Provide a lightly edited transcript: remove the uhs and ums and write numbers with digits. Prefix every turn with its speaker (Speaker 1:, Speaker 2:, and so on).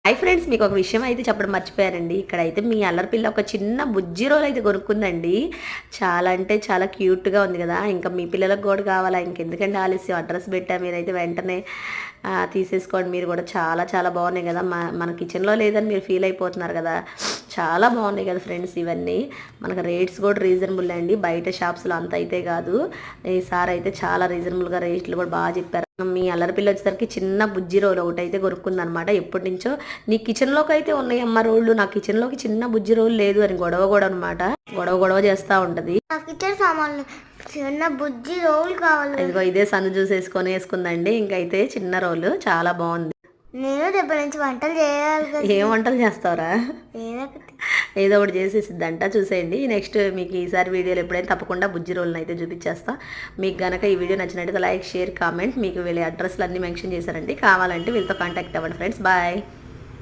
Speaker 1: Hi friends, మీకు ఒక విషయం అయితే చెప్పడం మర్చిపోయారండి. ఇక్కడైతే మీ అల్లరి పిల్ల ఒక చిన్న బుజ్జి రోల్ అయితే కొనుక్కుందండి. చాలా అంటే చాలా క్యూట్గా ఉంది కదా. ఇంకా మీ పిల్లలకు కూడా కావాలా, ఇంకెందుకంటే ఆలస్యం, అడ్రస్ పెట్టా, మీరైతే వెంటనే తీసేసుకోండి. మీరు కూడా చాలా చాలా బాగున్నాయి కదా. మన కిచెన్లో లేదని మీరు ఫీల్ అయిపోతున్నారు కదా. చాలా బాగున్నాయి కదా ఫ్రెండ్స్. ఇవన్నీ మనకు రేట్స్ కూడా రీజనబుల్ అండి. బయట షాప్స్లో అంత అయితే కాదు. ఈసారి అయితే చాలా రీజనబుల్గా రేట్లు కూడా బాగా చెప్పారు. మీ అల్లరి పిల్ల వచ్చేసరికి చిన్న బుజ్జి రోల్ ఒకటి అయితే కొనుక్కుందనమాట. ఎప్పటి నుంచో నీ కిచెన్లోకి అయితే ఉన్నాయి అమ్మ రోళ్ళు, నా కిచెన్లోకి చిన్న బుజ్జి రోల్ లేదు అని గొడవ కూడా అనమాట. గొడవ చేస్తూ ఉంటుంది.
Speaker 2: చిన్న బుజ్జి రోల్ కావాలి.
Speaker 1: ఇదిగో ఇదే సన్ను జ్యూస్ వేసుకుందండి. ఇంకైతే చిన్న రోలు చాలా బాగుంది.
Speaker 2: నేను రేపు నుంచి వంటలు చేయాలి.
Speaker 1: ఏం వంటలు చేస్తావురా? ఏదో ఒకటి చేసేసిద్దంట. చూసేయండి. నెక్స్ట్ మీకు ఈసారి వీడియోలు ఎప్పుడైనా తప్పకుండా బుజ్జి రోల్ని అయితే చూపించేస్తా. మీకు గనక ఈ వీడియో నచ్చినట్టయితే లైక్, షేర్, కామెంట్. మీకు వీళ్ళ అడ్రస్లు అన్నీ మెన్షన్ చేశారండి. కావాలంటే వీళ్ళతో కాంటాక్ట్ అవ్వండి ఫ్రెండ్స్. బాయ్.